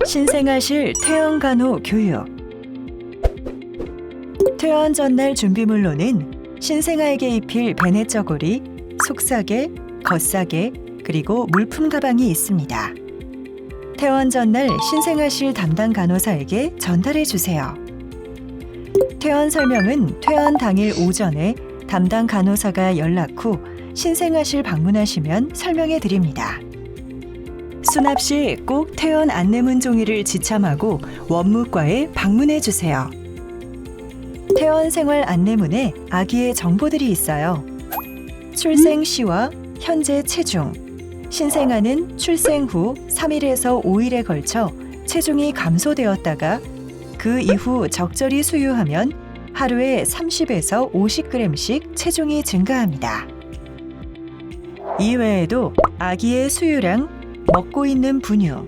신생아실 퇴원간호 교육. 퇴원 전날 준비물로는 신생아에게 입힐 베네 저고리, 속사계, 겉사계, 그리고 물품 가방이 있습니다. 퇴원 전날 신생아실 담당 간호사에게 전달해 주세요. 퇴원 설명은 퇴원 당일 오전에 담당 간호사가 연락 후 신생아실 방문하시면 설명해 드립니다. 수납 시 꼭 퇴원 안내문 종이를 지참하고 원무과에 방문해 주세요. 퇴원 생활 안내문에 아기의 정보들이 있어요. 출생 시와 현재 체중, 신생아는 출생 후 3일에서 5일에 걸쳐 체중이 감소되었다가 그 이후 적절히 수유하면 하루에 30에서 50g씩 체중이 증가합니다. 이외에도 아기의 수유량, 먹고 있는 분유,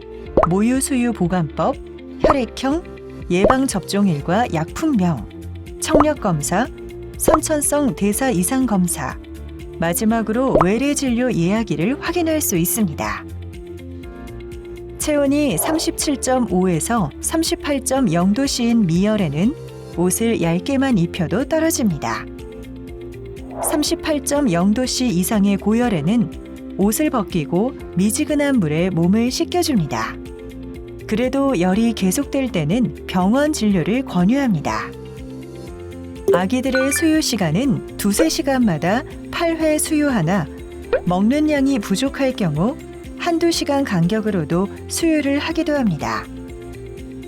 모유 수유 보관법, 혈액형, 예방접종일과 약품명, 청력 검사, 선천성 대사 이상 검사, 마지막으로 외래 진료 예약일을 확인할 수 있습니다. 체온이 37.5에서 38.0도씨인 미열에는 옷을 얇게만 입혀도 떨어집니다. 38.0도씨 이상의 고열에는 옷을 벗기고 미지근한 물에 몸을 씻겨줍니다. 그래도 열이 계속될 때는 병원 진료를 권유합니다. 아기들의 수유 시간은 2~3시간마다 8회 수유하나 먹는 양이 부족할 경우 1~2시간 간격으로도 수유를 하기도 합니다.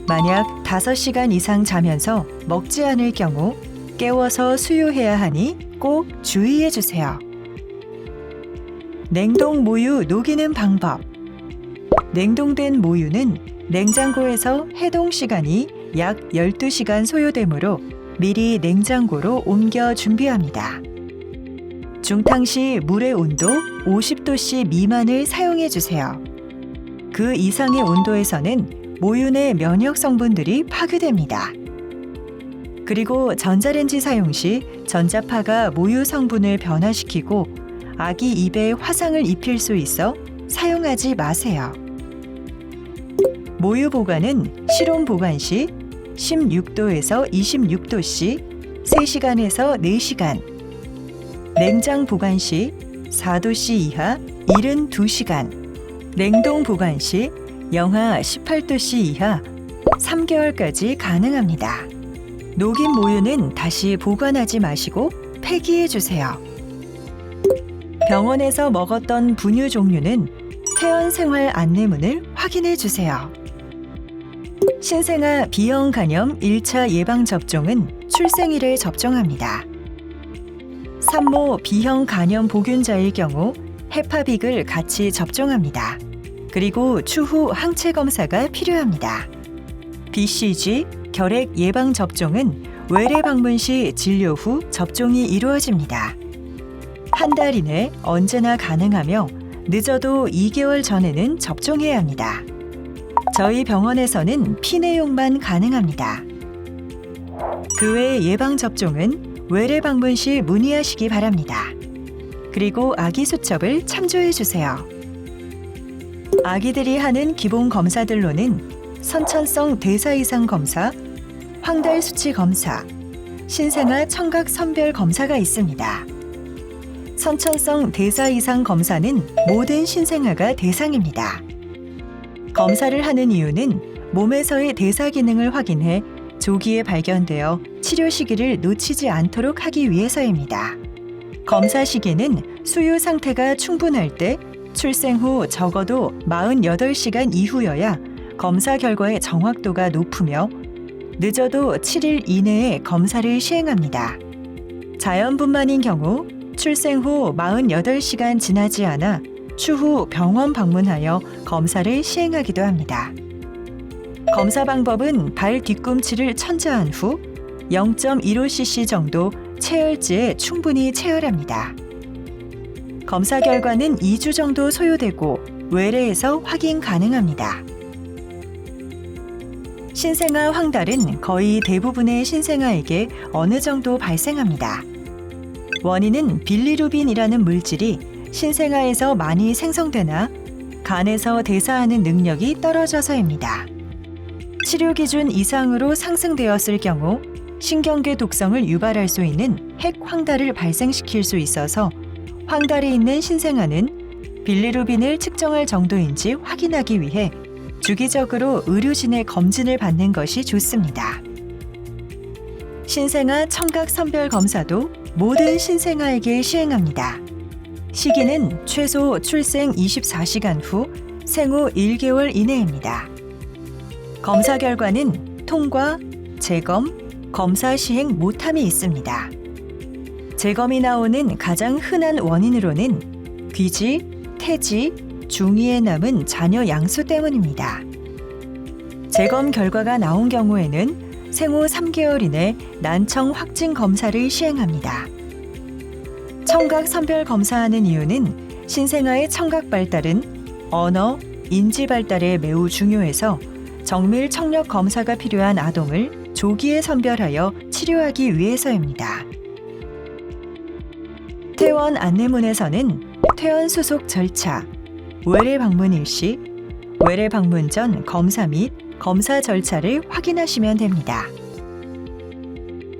만약 5시간 이상 자면서 먹지 않을 경우 깨워서 수유해야 하니 꼭 주의해 주세요. 냉동 모유 녹이는 방법. 냉동된 모유는 냉장고에서 해동 시간이 약 12시간 소요되므로 미리 냉장고로 옮겨 준비합니다. 중탕 시 물의 온도 50도씨 미만을 사용해 주세요. 그 이상의 온도에서는 모유 내 면역 성분들이 파괴됩니다. 그리고 전자레인지 사용 시 전자파가 모유 성분을 변화시키고 아기 입에 화상을 입힐 수 있어 사용하지 마세요. 모유 보관은 실온 보관 시 16도에서 26도씨 3시간에서 4시간, 냉장 보관 시 4도씨 이하 72시간, 냉동 보관 시 영하 18도씨 이하 3개월까지 가능합니다. 녹인 모유는 다시 보관하지 마시고 폐기해 주세요. 병원에서 먹었던 분유 종류는 퇴원 생활 안내문을 확인해 주세요. 신생아 B형 간염 1차 예방접종은 출생일에 접종합니다. 산모 B형 간염 보균자일 경우 헤파빅을 같이 접종합니다. 그리고 추후 항체 검사가 필요합니다. BCG, 결핵 예방접종은 외래 방문 시 진료 후 접종이 이루어집니다. 한 달 이내 언제나 가능하며 늦어도 2개월 전에는 접종해야 합니다. 저희 병원에서는 피내용만 가능합니다. 그 외 예방접종은 외래 방문 시 문의하시기 바랍니다. 그리고 아기 수첩을 참조해 주세요. 아기들이 하는 기본 검사들로는 선천성 대사 이상 검사, 황달 수치 검사, 신생아 청각 선별 검사가 있습니다. 선천성 대사 이상 검사는 모든 신생아가 대상입니다. 검사를 하는 이유는 몸에서의 대사 기능을 확인해 조기에 발견되어 치료 시기를 놓치지 않도록 하기 위해서입니다. 검사 시기는 수유 상태가 충분할 때 출생 후 적어도 48시간 이후여야 검사 결과의 정확도가 높으며 늦어도 7일 이내에 검사를 시행합니다. 자연분만인 경우 출생 후 48시간 지나지 않아 추후 병원 방문하여 검사를 시행하기도 합니다. 검사 방법은 발 뒤꿈치를 천자한 후 0.15cc 정도 체열지에 충분히 체열합니다. 검사 결과는 2주 정도 소요되고 외래에서 확인 가능합니다. 신생아 황달은 거의 대부분의 신생아에게 어느 정도 발생합니다. 원인은 빌리루빈이라는 물질이 신생아에서 많이 생성되나 간에서 대사하는 능력이 떨어져서입니다. 치료 기준 이상으로 상승되었을 경우 신경계 독성을 유발할 수 있는 핵황달을 발생시킬 수 있어서 황달이 있는 신생아는 빌리루빈을 측정할 정도인지 확인하기 위해 주기적으로 의료진의 검진을 받는 것이 좋습니다. 신생아 청각 선별 검사도 모든 신생아에게 시행합니다. 시기는 최소 출생 24시간 후 생후 1개월 이내입니다. 검사 결과는 통과, 재검, 검사 시행 못함이 있습니다. 재검이 나오는 가장 흔한 원인으로는 귀지, 태지, 중이에 남은 자녀 양수 때문입니다. 재검 결과가 나온 경우에는 생후 3개월 이내 난청 확진 검사를 시행합니다. 청각 선별 검사하는 이유는 신생아의 청각 발달은 언어, 인지 발달에 매우 중요해서 정밀 청력 검사가 필요한 아동을 조기에 선별하여 치료하기 위해서입니다. 퇴원 안내문에서는 퇴원 수속 절차, 외래 방문 일시, 외래 방문 전 검사 및 검사 절차를 확인하시면 됩니다.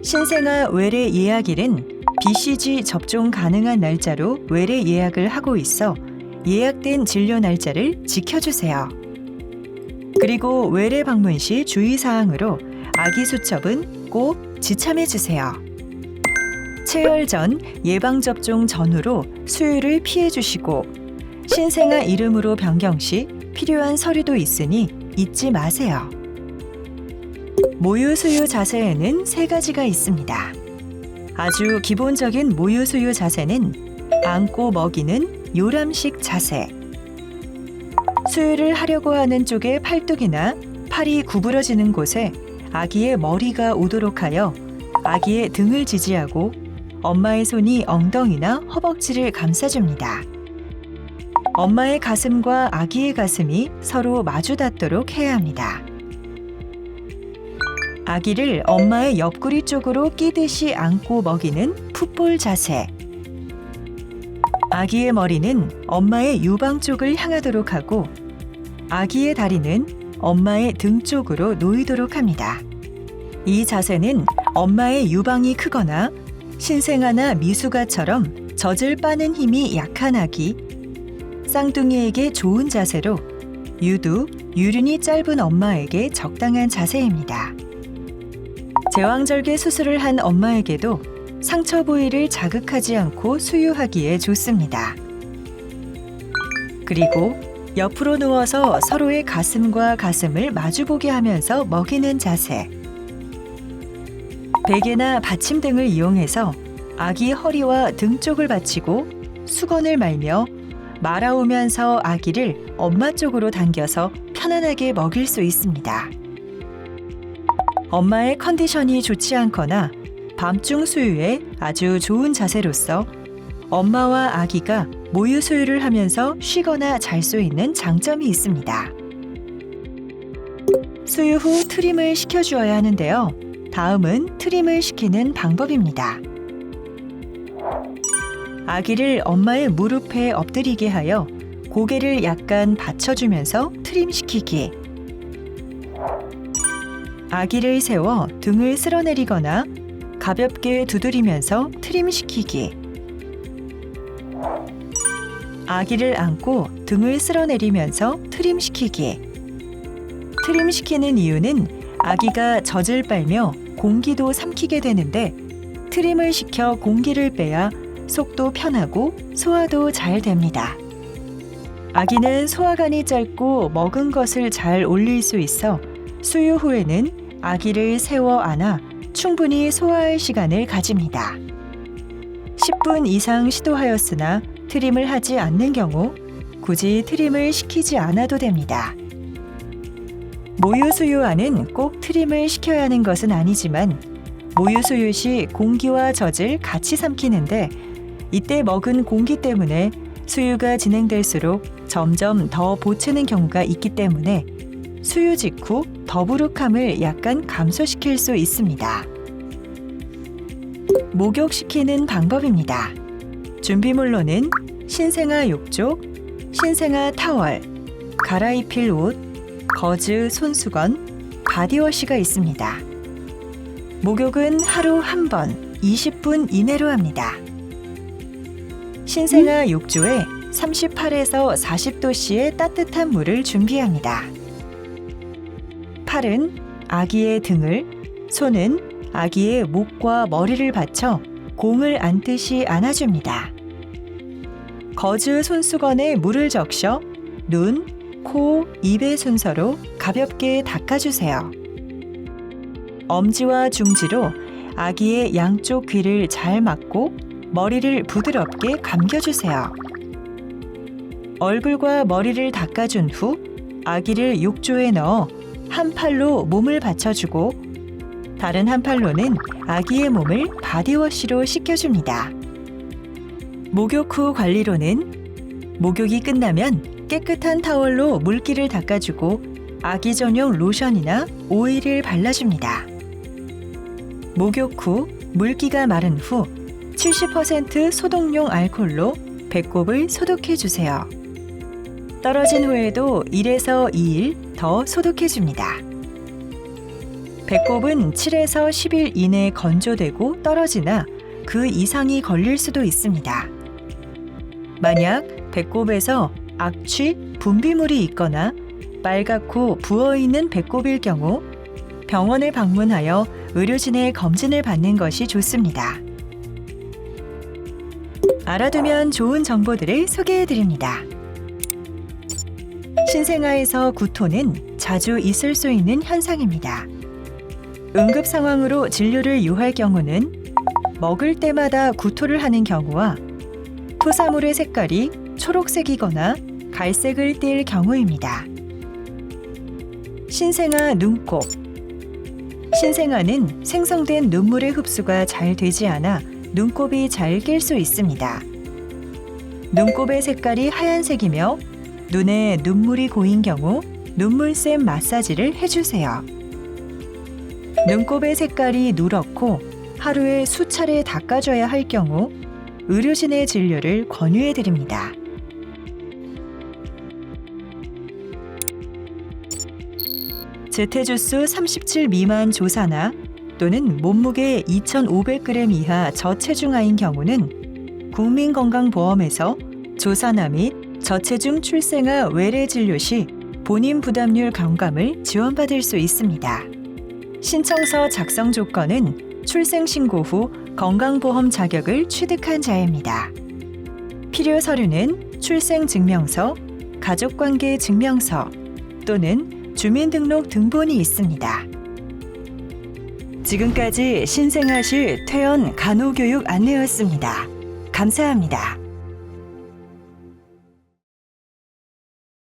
신생아 외래 예약일은 BCG 접종 가능한 날짜로 외래 예약을 하고 있어 예약된 진료 날짜를 지켜주세요. 그리고 외래 방문 시 주의사항으로 아기 수첩은 꼭 지참해주세요. 체열 전 예방접종 전후로 수유를 피해주시고 신생아 이름으로 변경 시 필요한 서류도 있으니 잊지 마세요. 모유 수유 자세에는 3가지가 있습니다. 아주 기본적인 모유 수유 자세는 안고 먹이는 요람식 자세. 수유를 하려고 하는 쪽의 팔뚝이나 팔이 구부러지는 곳에 아기의 머리가 오도록 하여 아기의 등을 지지하고 엄마의 손이 엉덩이나 허벅지를 감싸줍니다. 엄마의 가슴과 아기의 가슴이 서로 마주 닿도록 해야 합니다. 아기를 엄마의 옆구리 쪽으로 끼듯이 안고 먹이는 풋볼 자세. 아기의 머리는 엄마의 유방 쪽을 향하도록 하고 아기의 다리는 엄마의 등 쪽으로 놓이도록 합니다. 이 자세는 엄마의 유방이 크거나 신생아나 미숙아처럼 젖을 빠는 힘이 약한 아기, 쌍둥이에게 좋은 자세로 유두, 유륜이 짧은 엄마에게 적당한 자세입니다. 제왕절개 수술을 한 엄마에게도 상처 부위를 자극하지 않고 수유하기에 좋습니다. 그리고 옆으로 누워서 서로의 가슴과 가슴을 마주보게 하면서 먹이는 자세. 베개나 받침 등을 이용해서 아기 허리와 등 쪽을 받치고 수건을 말며 말아오면서 아기를 엄마 쪽으로 당겨서 편안하게 먹일 수 있습니다. 엄마의 컨디션이 좋지 않거나 밤중 수유에 아주 좋은 자세로서 엄마와 아기가 모유 수유를 하면서 쉬거나 잘 수 있는 장점이 있습니다. 수유 후 트림을 시켜주어야 하는데요. 다음은 트림을 시키는 방법입니다. 아기를 엄마의 무릎에 엎드리게 하여 고개를 약간 받쳐주면서 트림시키기. 아기를 세워 등을 쓸어내리거나 가볍게 두드리면서 트림시키기. 아기를 안고 등을 쓸어내리면서 트림시키기. 트림시키는 이유는 아기가 젖을 빨며 공기도 삼키게 되는데 트림을 시켜 공기를 빼야 속도 편하고 소화도 잘 됩니다. 아기는 소화관이 짧고 먹은 것을 잘 올릴 수 있어 수유 후에는 아기를 세워 안아 충분히 소화할 시간을 가집니다. 10분 이상 시도하였으나 트림을 하지 않는 경우 굳이 트림을 시키지 않아도 됩니다. 모유 수유와는 꼭 트림을 시켜야 하는 것은 아니지만 모유 수유 시 공기와 젖을 같이 삼키는데 이때 먹은 공기 때문에 수유가 진행될수록 점점 더 보채는 경우가 있기 때문에 수유 직후 더부룩함을 약간 감소시킬 수 있습니다. 목욕시키는 방법입니다. 준비물로는 신생아 욕조, 신생아 타월, 갈아입힐 옷, 거즈 손수건, 바디워시가 있습니다. 목욕은 하루 한 번 20분 이내로 합니다. 신생아 욕조에 38에서 40도씨의 따뜻한 물을 준비합니다. 팔은 아기의 등을, 손은 아기의 목과 머리를 받쳐 공을 안듯이 안아줍니다. 거즈 손수건에 물을 적셔 눈, 코, 입의 순서로 가볍게 닦아주세요. 엄지와 중지로 아기의 양쪽 귀를 잘 막고 머리를 부드럽게 감겨주세요. 얼굴과 머리를 닦아준 후 아기를 욕조에 넣어 한 팔로 몸을 받쳐주고 다른 한 팔로는 아기의 몸을 바디워시로 씻겨줍니다. 목욕 후 관리로는 목욕이 끝나면 깨끗한 타월로 물기를 닦아주고 아기 전용 로션이나 오일을 발라줍니다. 목욕 후 물기가 마른 후 70% 소독용 알코올로 배꼽을 소독해 주세요. 떨어진 후에도 1에서 2일 더 소독해 줍니다. 배꼽은 7에서 10일 이내 건조되고 떨어지나 그 이상이 걸릴 수도 있습니다. 만약 배꼽에서 악취, 분비물이 있거나 빨갛고 부어있는 배꼽일 경우 병원에 방문하여 의료진의 검진을 받는 것이 좋습니다. 알아두면 좋은 정보들을 소개해드립니다. 신생아에서 구토는 자주 있을 수 있는 현상입니다. 응급 상황으로 진료를 요할 경우는 먹을 때마다 구토를 하는 경우와 토사물의 색깔이 초록색이거나 갈색을 띨 경우입니다. 신생아 눈곱. 신생아는 생성된 눈물의 흡수가 잘 되지 않아 눈곱이 잘 낄 수 있습니다. 눈곱의 색깔이 하얀색이며 눈에 눈물이 고인 경우 눈물샘 마사지를 해주세요. 눈곱의 색깔이 누렇고 하루에 수차례 닦아줘야 할 경우 의료진의 진료를 권유해 드립니다. 제테주스 37 미만 조사나 또는 몸무게 2,500g 이하 저체중아인 경우는 국민건강보험에서 조사나 및 저체중 출생아 외래 진료 시 본인 부담률 경감을 지원받을 수 있습니다. 신청서 작성 조건은 출생 신고 후 건강보험 자격을 취득한 자입니다. 필요 서류는 출생증명서, 가족관계 증명서 또는 주민등록 등본이 있습니다. 지금까지 신생아실 퇴원 간호교육 안내였습니다. 감사합니다.